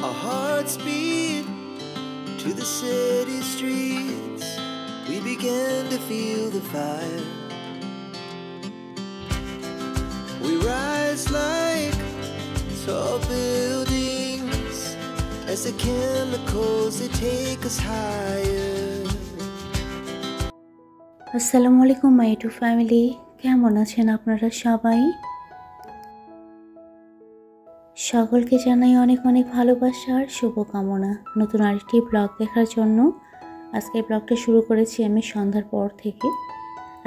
Our hearts beat to the city streets. We began to feel the fire. We rise like tall buildings as the chemicals they take us higher. আসসালামু আলাইকুম মাই to family, কেমন আছেন আপনারা সবাই? সকলকে জানাই অনেক অনেক ভালোবাসা আর শুভকামনা নতুন আরেকটি ব্লগ দেখার জন্য। আজকে ব্লগটা শুরু করেছি আমি সন্ধ্যার পর থেকে।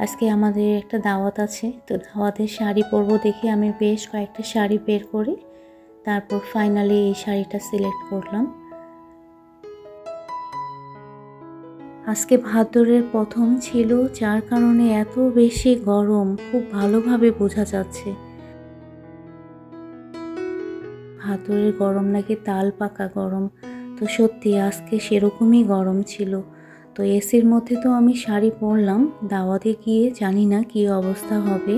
আজকে আমাদের একটা দাওয়াত আছে, তো দাওয়াতের শাড়ি পরবো দেখে আমি বেশ কয়েকটা শাড়ি বের করে তারপর ফাইনালি এই শাড়িটা সিলেক্ট করলাম। আজকে ভাদ্রের প্রথম ছিল, যার কারণে এত বেশি গরম খুব ভালোভাবে বোঝা যাচ্ছে। ভাদ্রের গরম নাকি তাল পাকা গরম, তো সত্যি আজকে সেরকমই গরম ছিল। তো এসির মধ্যে তো আমি শাড়ি পরলাম, দাওয়াতে গিয়ে জানি না কি অবস্থা হবে।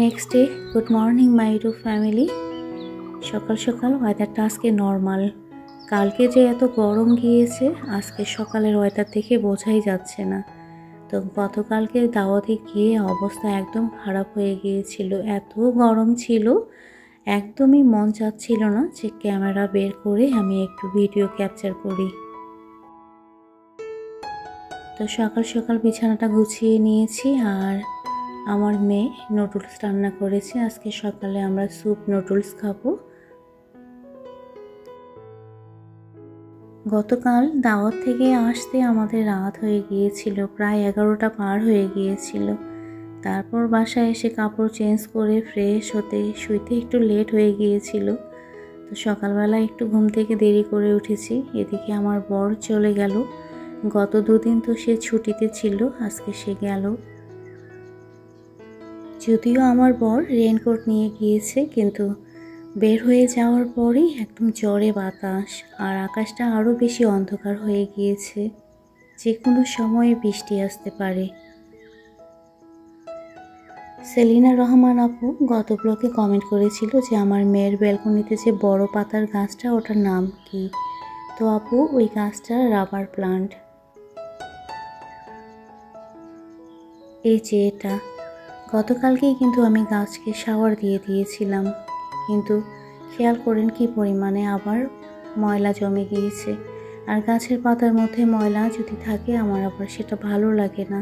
Next day, good morning my to family. সকাল সকাল ওয়েদারটা আজকে নর্মাল। কালকে যে এত গরম গিয়েছে আজকে সকালের ওয়েদার দেখে বোঝাই যাচ্ছে না। তো গতকালকে দাওয়াতে গিয়ে অবস্থা একদম খারাপ হয়ে গিয়েছিল, এত গরম ছিল একদমই মন চাচ্ছিল না যে ক্যামেরা বের করে আমি একটু ভিডিও ক্যাপচার করি। তো সকাল সকাল বিছানাটা গুছিয়ে নিয়েছি আর আমার মেয়ে নুডলস রান্না করেছে। আজকে সকালে আমরা স্যুপ নুডলস খাবো। গতকাল দাওয়াত থেকে আসতে আমাদের রাত হয়ে গিয়েছিল, প্রায় 11টা পার হয়ে গিয়েছিল। তারপর বাসায় এসে কাপড় চেঞ্জ করে ফ্রেশ হতে শুইতে একটু লেট হয়ে গিয়েছিল। তো সকালবেলা একটু ঘুম থেকে দেরি করে উঠেছি। এদিকে আমার বর চলে গেল, গত দুদিন তো সে ছুটিতে ছিল, আজকে সে গেল। যদিও আমার বর রেইনকোট নিয়ে গিয়েছে, কিন্তু বের হয়ে যাওয়ার পরই একদম ঝড়ে বাতাস আর আকাশটা আরও বেশি অন্ধকার হয়ে গিয়েছে, যে কোনো সময়ে বৃষ্টি আসতে পারে। সেলিনা রহমান আপু গত ব্লগে কমেন্ট করেছিল যে আমার মেয়ের ব্যালকনিতে যে বড় পাতার গাছটা ওটার নাম কি। তো আপু, ওই গাছটা রাবার প্লান্ট। এই যে এটা, গতকালকেই কিন্তু আমি গাছকে শাওয়ার দিয়ে দিয়েছিলাম, কিন্তু খেয়াল করেন কি পরিমাণে আবার ময়লা জমে গিয়েছে। আর গাছের পাতার মধ্যে ময়লা যদি থাকে আমার আবার সেটা ভালো লাগে না।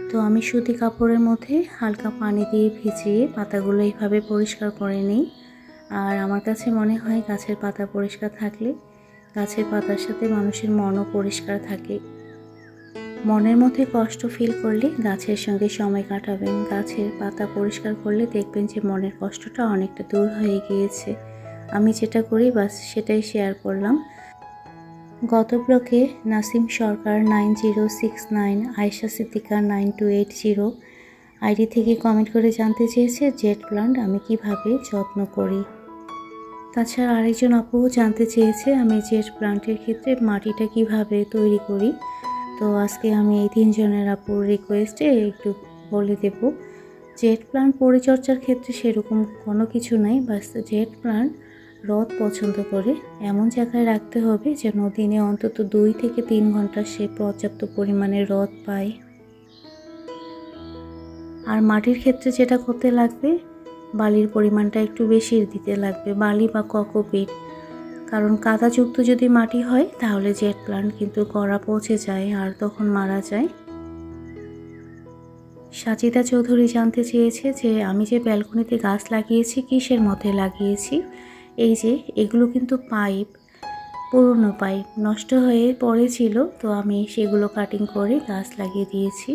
তো আমি সুতি কাপড়ের মধ্যে হালকা পানি দিয়ে ভিজিয়ে পাতাগুলো এইভাবে পরিষ্কার করে নিই। আর আমার কাছে মনে হয় গাছের পাতা পরিষ্কার থাকলে গাছের পাতার সাথে মানুষের মনও পরিষ্কার থাকে। মনের মধ্যে কষ্ট ফিল করলে গাছের সঙ্গে সময় কাটাবেন, গাছের পাতা পরিষ্কার করলে দেখবেন যে মনের কষ্টটা অনেকটা দূর হয়ে গিয়েছে। আমি যেটা করি বাস সেটাই শেয়ার করলাম। গত ব্লকে নাসিম সরকার 9069, আয়েশা সিদ্দিকা 9280 আইডি থেকে কমেন্ট করে জানতে চেয়েছে জেড প্লান্ট আমি কিভাবে যত্ন করি। তাছাড়া আরেকজন আপুও জানতে চেয়েছে আমি জেড প্লান্টের ক্ষেত্রে মাটিটা কিভাবে তৈরি করি। তো আজকে আমি এই 3 জনের আপুর রিকোয়েস্টে একটু বলে দেব। জেড প্লান্ট পরিচর্যার ক্ষেত্রে সেরকম কোনো কিছু নাই, বাস জেড প্লান্ট রোদ পছন্দ করে, এমন জায়গায় রাখতে হবে যেন দিনে অন্তত 2 থেকে 3 ঘন্টা সে পর্যাপ্ত পরিমাণে রোদ পায়। আর মাটির ক্ষেত্রে যেটা করতে লাগবে, বালির পরিমাণটা একটু বেশি দিতে লাগবে, বালি বা কোকোপিট। কারণ কাদাযুক্ত যদি মাটি হয় তাহলে জেড প্লান্ট কিন্তু গোড়া পচে যায় আর তখন মারা যায়। সাজিদা চৌধুরী জানতে চেয়েছে যে আমি যে ব্যালকনিতে গাছ লাগিয়েছি কিসের মধ্যে লাগিয়েছি। এই যে এগুলো কিন্তু পাইপ, পুরনো পাইপ নষ্ট হয়ে পড়েছিল, তো আমি সেগুলো কাটিং করে গাছ লাগিয়ে দিয়েছি।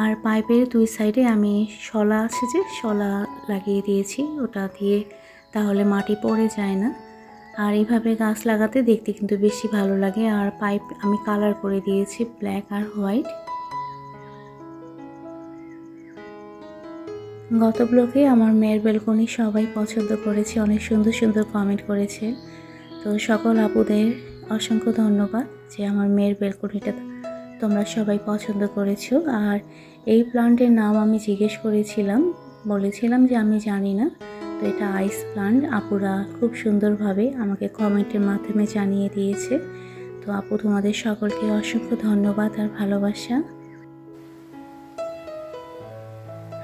আর পাইপের 2 সাইডে আমি শলা আছে যে শলা লাগিয়ে দিয়েছি, ওটা দিয়ে তাহলে মাটি পড়ে যায় না। আর এইভাবে গাছ লাগাতে দেখতে কিন্তু বেশি ভালো লাগে। আর পাইপ আমি কালার করে দিয়েছি ব্ল্যাক আর হোয়াইট। গত ব্লগে আমার মেয়ের ব্যালকনি সবাই পছন্দ করেছে, অনেক সুন্দর সুন্দর কমেন্ট করেছে। তো সকল আপুদের অসংখ্য ধন্যবাদ যে আমার মেয়ের ব্যালকনিটা তোমরা সবাই পছন্দ করেছো। আর এই প্লান্টের নাম আমি জিজ্ঞেস করেছিলাম, বলেছিলাম যে আমি জানি না। তো এটা আইস প্লান্ট। আপুরা খুব সুন্দরভাবে আমাকে কমেন্টের মাধ্যমে জানিয়ে দিয়েছে। তো আপু তোমাদের সকলকে অসংখ্য ধন্যবাদ আর ভালোবাসা।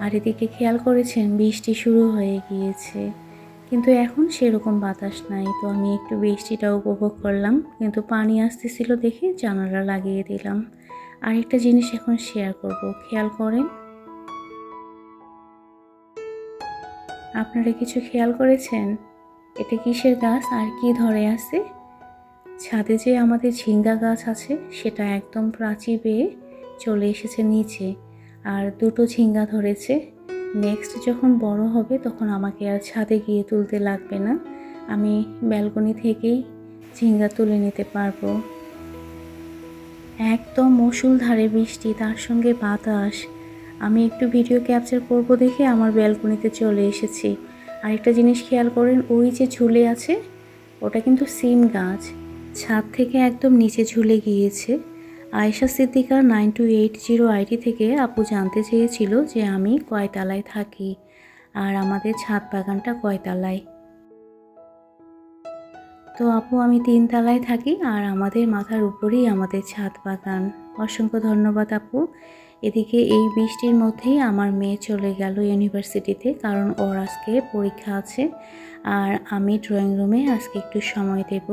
আর এদিকে খেয়াল করেছেন বৃষ্টি শুরু হয়ে গিয়েছে, কিন্তু এখন সেরকম বাতাস নাই। তো আমি একটু বৃষ্টিটা উপভোগ করলাম, কিন্তু পানি আসতেছিল দেখে জানালা লাগিয়ে দিলাম। আরেকটা জিনিস এখন শেয়ার করব, খেয়াল করেন। আপনারা কিছু খেয়াল করেছেন এটা কিসের গাছ আর কি ধরে আছে? ছাদে যে আমাদের ঝিঙ্গা গাছ আছে সেটা একদম প্রাচীর বেয়ে চলে এসেছে নিচে, আর দুটো ঝিঙ্গা ধরেছে। নেক্সট যখন বড় হবে তখন আমাকে আর ছাদে গিয়ে তুলতে লাগবে না, আমি ব্যালকনি থেকেই ঝিঙ্গা তুলে নিতে পারবো। একদম মুষলধারে বৃষ্টি, তার সঙ্গে বাতাস। আমি একটু ভিডিও ক্যাপচার করব দেখে আমার ব্যালকনিতে চলে এসেছি। আরেকটা জিনিস খেয়াল করেন, ওই যে ঝুলে আছে ওটা কিন্তু সিম গাছ, ছাদ থেকে একদম নিচে ঝুলে গিয়েছে। আয়েশা সিদ্দিকা 9280 আইডি থেকে আপু জানতে চেয়েছিল যে আমি কয়তলায় থাকি আর আমাদের ছাদ বাগানটা কয়তলায়। তো আপু আমি 3 তলায় থাকি আর আমাদের মাথার উপরেই আমাদের ছাদ বাগান। অসংখ্য ধন্যবাদ আপু। এদিকে এই বৃষ্টির মধ্যেই আমার মেয়ে চলে গেল ইউনিভার্সিটিতে, কারণ ওর আজকে পরীক্ষা আছে। আর আমি ড্রয়িং রুমে আজকে একটু সময় দেব।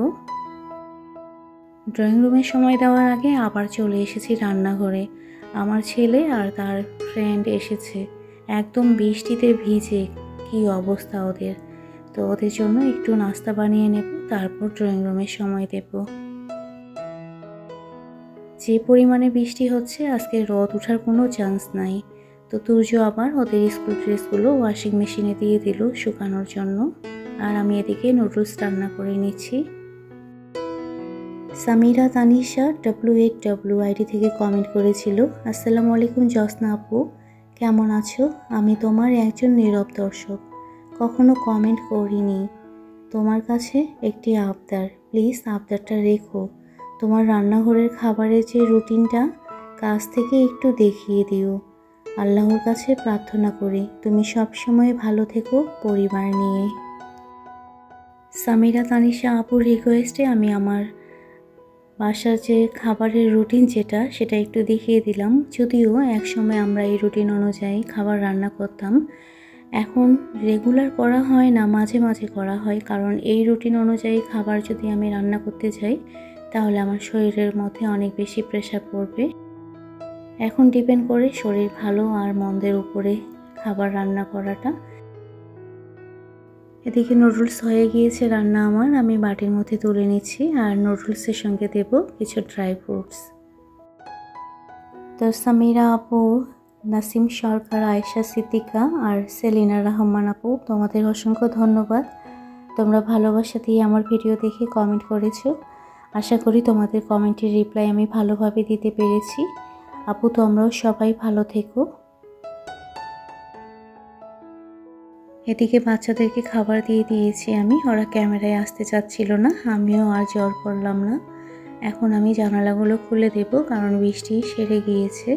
ড্রয়িং রুমে সময় দেওয়ার আগে আবার চলে এসেছি রান্নাঘরে। আমার ছেলে আর তার ফ্রেন্ড এসেছে, একদম বৃষ্টিতে ভিজে, কি অবস্থা ওদের। তো ওদের জন্য একটু নাস্তা বানিয়ে নেব, তারপর ড্রয়িং রুমে সময় দেব। যে পরিমাণে বৃষ্টি হচ্ছে আজকে রোদ ওঠার কোনো চান্স নাই। তো তুর্য আবার ওদের স্কুল ড্রেসগুলো ওয়াশিং মেশিনে দিয়ে দিল শুকানোর জন্য। আর আমি এদিকে নুডলস রান্না করে নিচ্ছি। সামিরা তানিশা W8W আইডি থেকে কমেন্ট করেছিল, আসসালামু আলাইকুম জসনা আপু, কেমন আছো? আমি তোমার একজন নীরব দর্শক, কখনো কমেন্ট করিনি। তোমার কাছে একটি আবদার, প্লিজ আবদারটা রেখো। তোমার রান্নাঘরের খাবারের যে রুটিনটা কাছ থেকে একটু দেখিয়ে দিও। আল্লাহর কাছে প্রার্থনা করি তুমি সবসময় ভালো থেকো পরিবার নিয়ে। সামিরা তানিশা আপুর রিকোয়েস্টে আমি আমার বাসার যে খাবারের রুটিন সেটা একটু দেখিয়ে দিলাম। যদিও এক সময় আমরা এই রুটিন অনুযায়ী খাবার রান্না করতাম, এখন রেগুলার করা হয় না, মাঝে মাঝে করা হয়। কারণ এই রুটিন অনুযায়ী খাবার যদি আমি রান্না করতে যাই তাহলে আমার শরীরের মধ্যে অনেক বেশি প্রেশার পড়বে। এখন ডিপেন্ড করে শরীর ভালো আর মন্দের উপরে খাবার রান্না করাটা। এদিকে নুডলস হয়ে গিয়েছে রান্না আমার, আমি বাটির মধ্যে তুলে নিচ্ছি। আর নুডলসের সঙ্গে দেব কিছু ড্রাই ফ্রুটস। তো সামিরা আপু, নাসিম সরকার, আয়েশা সিদ্দিকা আর সেলিনা রহমান আপু, তোমাদের অসংখ্য ধন্যবাদ। তোমরা ভালোবাসা দিয়ে আমার ভিডিও দেখে কমেন্ট করেছো। আশা করি তোমাদের কমেন্টের রিপ্লাই আমি ভালোভাবে দিতে পেরেছি। আপু তোমরাও সবাই ভালো থেকো। এদিকে বাচ্চাদেরকে খাবার দিয়ে দিয়েছি আমি, ওরা ক্যামেরায় আসতে চাচ্ছিল না, আমিও আর জোর করলাম না। এখন আমি জানালাগুলো খুলে দেব কারণ বৃষ্টি সেরে গিয়েছে।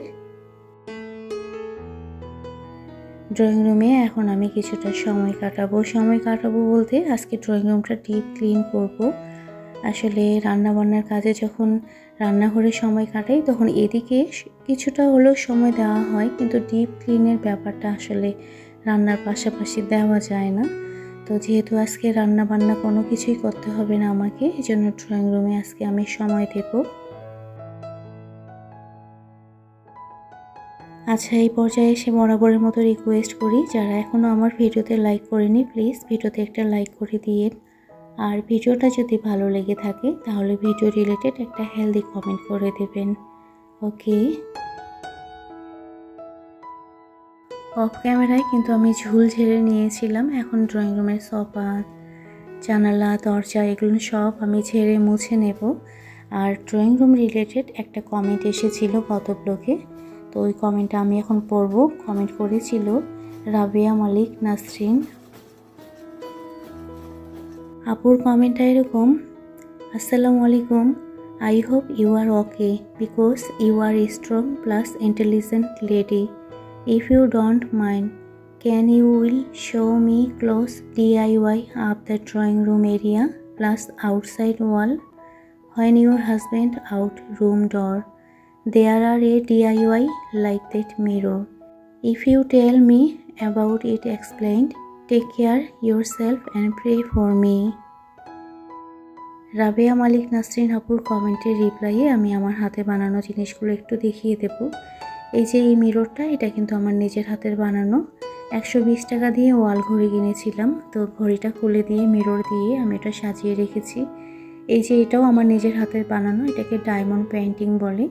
ড্রয়িং রুমে এখন আমি কিছুটা সময় কাটাবো বলতে আজকে ড্রয়িং রুমটা ডিপ ক্লিন করব। আসলে রান্নাবান্নার কাজে যখন রান্নাঘরে সময় কাটাই তখন এদিকে কিছুটা হলেও সময় দেওয়া হয়, কিন্তু ডিপ ক্লিনের ব্যাপারটা আসলে রান্নার পাশাপাশি দেওয়া যায় না। তো যেহেতু আজকে রান্নাবান্না কোনো কিছুই করতে হবে না আমাকে, এজন্য ড্রয়িং রুমে আজকে আমি সময় দেব। আচ্ছা, এই পর্যায়ে এসে বরাবরের মতো রিকোয়েস্ট করি, যারা এখনও আমার ভিডিওতে লাইক করেনি প্লিজ ভিডিওতে একটা লাইক করে দিয়ে, আর ভিডিওটা যদি ভালো লেগে থাকে তাহলে ভিডিও রিলেটেড একটা হেলদি কমেন্ট করে দেবেন। ওকে, অফ ক্যামেরায় কিন্তু আমি ঝুল ঝেড়ে নিয়েছিলাম। এখন ড্রয়িং রুমের সোফা, জানালা, দরজা এগুলো সব আমি ঝেড়ে মুছে নেব। আর ড্রয়িং রুম রিলেটেড একটা কমেন্ট এসেছিল গত ব্লগে, তো ওই কমেন্টটা আমি এখন পড়ব। কমেন্ট করেছিল রাবিয়া মালিক নাসরিন। আপুর কমেন্টটা এরকম, আসসালামু আলাইকুম, I hope you are okay because you are a strong plus intelligent lady. If you don't mind, can you will show me close DIY of the drawing room area plus outside wall? When your husband out room door, there are a DIY like that mirror. If you tell me about it explained, take care yourself and pray for me. Rabeya মালিক নাসরিন আপুর কমেন্টের রিপ্লাইয়ে আমি আমার হাতে বানানো জিনিসগুলো একটু দেখিয়ে দেব। এই যে এই মিররটা, এটা কিন্তু আমার নিজের হাতের বানানো। 120 টাকা দিয়ে ওয়াল ঘড়ি কিনেছিলাম, তো ঘড়িটা খুলে দিয়ে মিরর দিয়ে আমি এটা সাজিয়ে রেখেছি। এই যে এটাও আমার নিজের হাতের বানানো, এটাকে ডায়মন্ড পেইন্টিং বলে।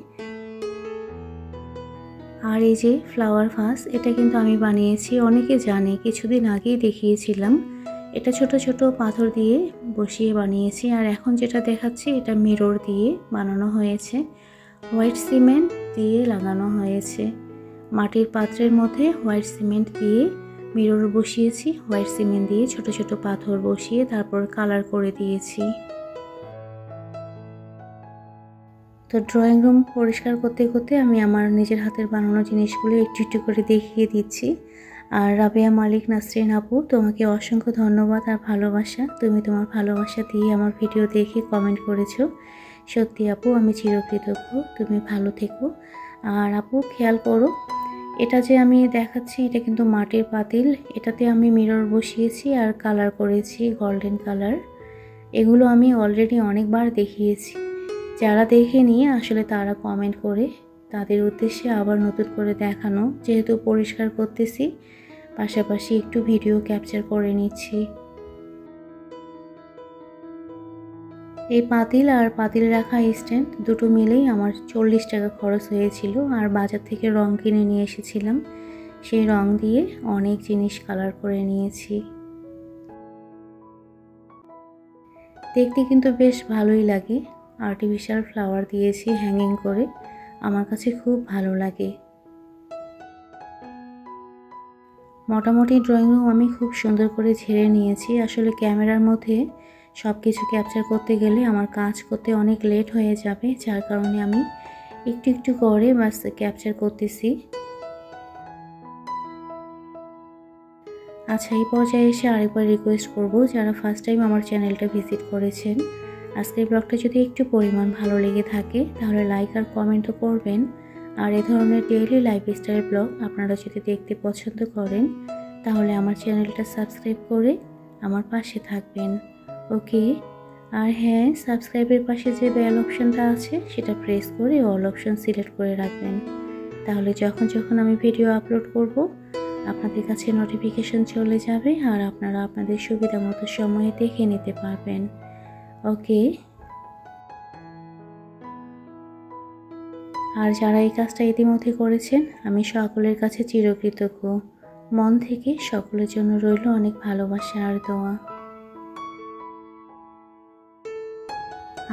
আর এই যে ফ্লাওয়ার ভাস, এটা কিন্তু আমি বানিয়েছি, অনেকে জানে, কিছুদিন আগেই দেখিয়েছিলাম। এটা ছোট ছোট পাথর দিয়ে বসিয়ে বানিয়েছি। আর এখন যেটা দেখাচ্ছি এটা মিরর দিয়ে বানানো হয়েছে, হোয়াইট সিমেন্ট দিয়ে লাগানো হয়েছে। মাটির পাত্রের মধ্যে হোয়াইট সিমেন্ট দিয়ে মিরর বসিয়েছি, হোয়াইট সিমেন্ট দিয়ে ছোট ছোট পাথর বসিয়ে তারপর কালার করে দিয়েছি। তো ড্রয়িং রুম পরিষ্কার করতে করতে আমি আমার নিজের হাতের বানানো জিনিসগুলো একটু একটু করে দেখিয়ে দিচ্ছি। আর রাবেয়া মালিক নাসরিন আপু, তোমাকে অসংখ্য ধন্যবাদ আর ভালোবাসা। তুমি তোমার ভালোবাসা দিয়ে আমার ভিডিও দেখে কমেন্ট করেছো। সত্যি আপু, আমি চিরকৃতজ্ঞ। তুমি ভালো থেকো। আর আপু খেয়াল করো, এটা যে আমি দেখাচ্ছি এটা কিন্তু মাটির পাতিল, এটাতে আমি মিরর বসিয়েছি আর কালার করেছি গোল্ডেন কালার। এগুলো আমি অলরেডি অনেকবার দেখিয়েছি। যারা দেখেনি আসলে তারা কমেন্ট করে, তাদের উদ্দেশ্যে আবার নতুন করে দেখানো। যেহেতু পরিষ্কার করতেছি, পাশাপাশি একটু ভিডিও ক্যাপচার করে নিচ্ছি। এই পাতিল আর পাতিল রাখা স্ট্যান্ড দুটো মিলেই আমার 40 টাকা খরচ হয়েছিল। আর বাজার থেকে রং কিনে নিয়ে এসেছিলাম, সেই রং দিয়ে অনেক জিনিস কালার করে নিয়েছি। দেখতে কিন্তু বেশ ভালোই লাগে। আর্টিফিশিয়াল ফ্লাওয়ার দিয়েছি হ্যাঙ্গিং করে, আমার কাছে খুব ভালো লাগে। মোটামুটি ড্রয়িং রুম আমি খুব সুন্দর করে ঝেড়ে নিয়েছি। আসলে ক্যামেরার মধ্যে সব কিছু ক্যাপচার করতে গেলে আমার কাজ করতে অনেক লেট হয়ে যাবে, যার কারণে আমি একটু একটু করে বাস ক্যাপচার করতেছি। আচ্ছা, এই পর্যায়ে এসে আরেকবার রিকোয়েস্ট করব, যারা ফার্স্ট টাইম আমার চ্যানেলটা ভিজিট করেছেন, আজকের ব্লগটা যদি একটু পরিমাণ ভালো লেগে থাকে তাহলে লাইক আর কমেন্টও করবেন। আর এ ধরনের ডেইলি লাইফস্টাইল ব্লগ আপনারা যদি দেখতে পছন্দ করেন তাহলে আমার চ্যানেলটা সাবস্ক্রাইব করে আমার পাশে থাকবেন। ওকে, আর হ্যাঁ, সাবস্ক্রাইবের পাশে যে বেল অপশানটা আছে সেটা প্রেস করে অল অপশান সিলেক্ট করে রাখবেন। তাহলে যখন আমি ভিডিও আপলোড করব আপনাদের কাছে নোটিফিকেশন চলে যাবে আর আপনারা আপনাদের সুবিধা মতো সময়ে দেখে নিতে পারবেন। ওকে, আর যারা এই কাজটা ইতিমধ্যে করেছেন আমি সকলের কাছে চিরকৃতজ্ঞ। মন থেকে সকলের জন্য রইল অনেক ভালোবাসা আর দোয়া।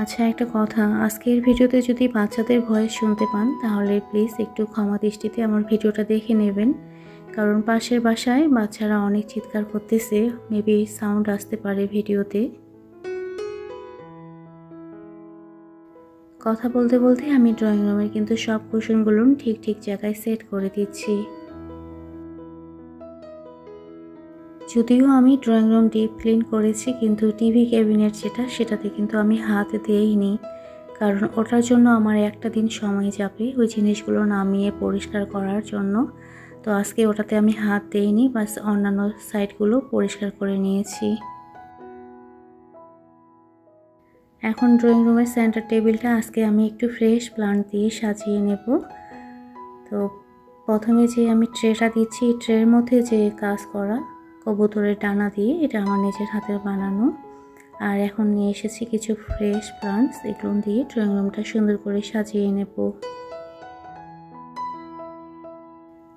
আচ্ছা, একটা কথা, আজকের ভিডিওতে যদি বাচ্চাদের ভয়েস শুনতে পান তাহলে প্লিজ একটু ক্ষমা দৃষ্টিতে আমার ভিডিওটা দেখে নেবেন, কারণ পাশের বাসায় বাচ্চারা অনেক চিৎকার করতেছে, মেবি সাউন্ড আসতে পারে ভিডিওতে। কথা বলতে বলতে আমি ড্রয়িং রুমের কিন্তু সব কুশনগুলো ঠিক জায়গায় সেট করে দিচ্ছি। যদিও আমি ড্রয়িং রুম ডিপ ক্লিন করেছি, কিন্তু টিভি ক্যাবিনেট সেটাতে কিন্তু আমি হাত দেইনি, কারণ ওটার জন্য আমার একটা দিন সময় যাবে ওই জিনিসগুলো নামিয়ে পরিষ্কার করার জন্য। তো আজকে ওটাতে আমি হাত দেইনি, বাস অন্যান্য সাইডগুলো পরিষ্কার করে নিয়েছি। এখন ড্রয়িং রুমের সেন্টার টেবিলটা আজকে আমি একটু ফ্রেশ প্লান্ট দিয়ে সাজিয়ে নেব। তো প্রথমে যে আমি ট্রেটা দিচ্ছি, ট্রের মধ্যে যে কাজ করা কবুতরের ডানা দিয়ে, এটা আমার নিজের হাতের বানানো। আর এখন নিয়ে এসেছি কিছু ফ্রেশ প্লান্টস, এগুলো দিয়ে ড্রয়িং রুমটা সুন্দর করে সাজিয়ে নেব।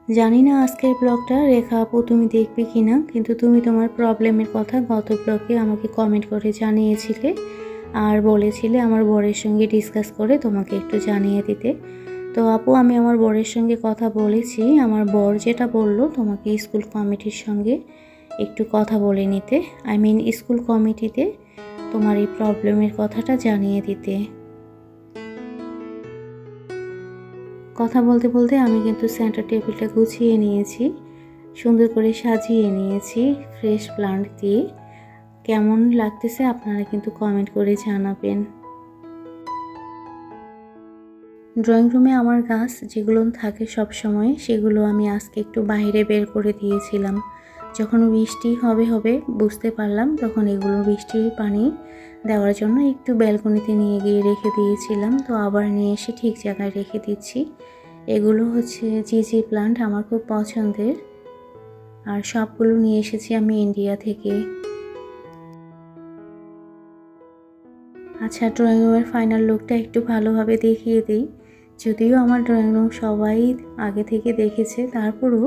জানি না আজকের ব্লগটা রেখা আপু তুমি দেখবে কিনা, কিন্তু তুমি তোমার প্রবলেমের কথা গত ব্লগে আমাকে কমেন্ট করে জানিয়েছিলে আর বলেছিলে আমার বরের সঙ্গে ডিসকাস করে তোমাকে একটু জানিয়ে দিতে। তো আপু, আমি আমার বরের সঙ্গে কথা বলেছি, আমার বর যেটা বলল তোমাকে স্কুল কমিটির সঙ্গে একটু কথা বলে নিতে, স্কুল কমিটিতে তোমার এই প্রবলেমের কথাটা জানিয়ে দিতে। কথা বলতে বলতে আমি কিন্তু সেন্টার টেবিলটা গুছিয়ে নিয়েছি, সুন্দর করে সাজিয়ে নিয়েছি ফ্রেশ প্লান্ট দিয়ে। কেমন লাগতেছে আপনারা কিন্তু কমেন্ট করে জানাবেন। ড্রয়িং রুমে আমার গাছ যেগুলো থাকে সব সময়, সেগুলো আমি আজকে একটু বাইরে বের করে দিয়েছিলাম। যখন বৃষ্টি হবে বুঝতে পারলাম, তখন এগুলো বৃষ্টির পানি দেওয়ার জন্য একটু ব্যালকনিতে নিয়ে গিয়ে রেখে দিয়েছিলাম। তো আবার নিয়ে এসে ঠিক জায়গায় রেখে দিচ্ছি। এগুলো হচ্ছে জিজি প্লান্ট, আমার খুব পছন্দের, আর সবগুলো নিয়ে এসেছি আমি ইন্ডিয়া থেকে। আচ্ছা, ড্রয়িং রুমের ফাইনাল লুকটা একটু ভালোভাবে দেখিয়ে দিই। যদিও আমার ড্রয়িং রুম সবাই আগে থেকে দেখেছে, তারপরও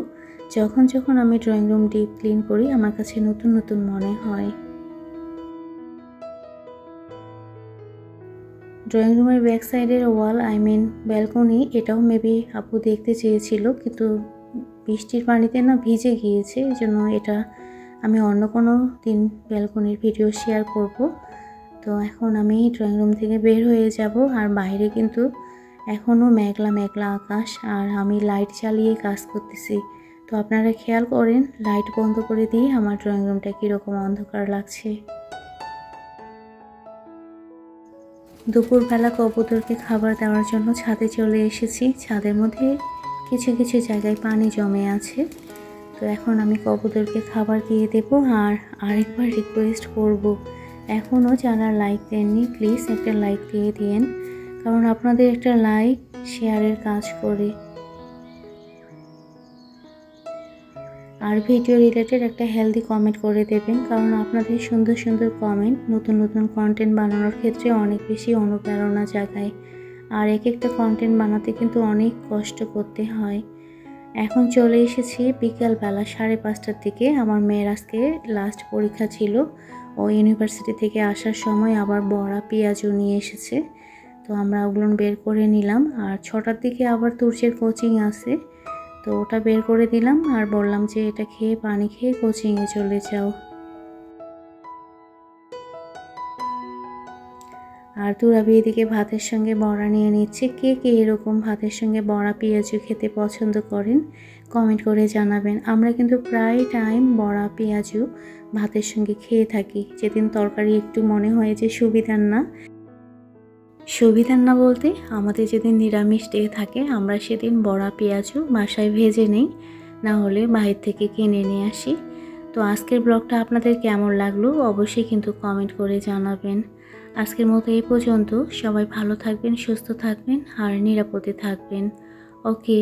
যখন যখন আমি ড্রয়িং রুম ডিপ ক্লিন করি আমার কাছে নতুন নতুন মনে হয়। ড্রয়িং রুমের ব্যাক সাইডের ওয়াল, ব্যালকনি, এটাও মেবি আপু দেখতে চেয়েছিল, কিন্তু বৃষ্টির পানিতে না ভিজে গিয়েছে, এই জন্য এটা আমি অন্য কোনো দিন ব্যালকনির ভিডিও শেয়ার করব। তো এখন আমি ড্রয়িং রুম থেকে বের হয়ে যাব, আর বাইরে কিন্তু এখনও মেঘলা মেঘলা আকাশ, আর আমি লাইট জ্বালিয়ে কাজ করতেছি। তো আপনারা খেয়াল করেন, লাইট বন্ধ করে দিয়ে আমার ড্রয়িং রুমটা কীরকম অন্ধকার লাগছে। দুপুরবেলা কবুতরকে খাবার দেওয়ার জন্য ছাদে চলে এসেছি। ছাদের মধ্যে কিছু কিছু জায়গায় পানি জমে আছে, তো এখন আমি কবুতরকে খাবার দিয়ে দেব। আর আরেকবার রিকোয়েস্ট করব, এখনও যারা লাইক দেননি প্লিজ একটা লাইক দিয়ে দিন, কারণ আপনাদের একটা লাইক শেয়ারের কাজ করে। আর ভিডিও রিলেটেড একটা হেলদি কমেন্ট করে দেবেন, কারণ আপনাদের সুন্দর সুন্দর কমেন্ট নতুন নতুন কন্টেন্ট বানানোর ক্ষেত্রে অনেক বেশি অনুপ্রেরণা জাগায়। আর এক একটা কন্টেন্ট বানাতে কিন্তু অনেক কষ্ট করতে হয়। এখন চলে এসেছি বিকালবেলা 5:30টার দিকে। আমার মেয়ের আজকে লাস্ট পরীক্ষা ছিল, ও ইউনিভার্সিটি থেকে আসার সময় আবার বড়া পেঁয়াজও নিয়ে এসেছে, তো আমরা ওগুলো বের করে নিলাম। আর 6টার দিকে আবার তুর্যের কোচিং আছে, তো ওটা বের করে দিলাম আর বললাম যে এটা খেয়ে পানি খেয়ে কোচিংয়ে চলে যাও। আর তুরাবি এদিকে ভাতের সঙ্গে বড়া নিয়ে নিচ্ছে। কে কে এরকম ভাতের সঙ্গে বড়া পেঁয়াজু খেতে পছন্দ করেন কমেন্ট করে জানাবেন। আমরা কিন্তু প্রায় টাইম বড়া পেঁয়াজু ভাতের সঙ্গে খেয়ে থাকি। যেদিন তরকারি একটু মনে হয় যে সুবিধার না বলতে আমাদের যেদিন নিরামিষ ডে থাকে, আমরা সেদিন বড়া পেঁয়াজু বাসায় ভেজে নেই, না হলে বাইরে থেকে কিনে নিয়ে আসি। তো আজকের ব্লগটা আপনাদের কেমন লাগলো অবশ্যই কিন্তু কমেন্ট করে জানাবেন। আজকের মতো এই পর্যন্ত। সবাই ভালো থাকবেন, সুস্থ থাকবেন আর নিরাপদে থাকবেন। ওকে।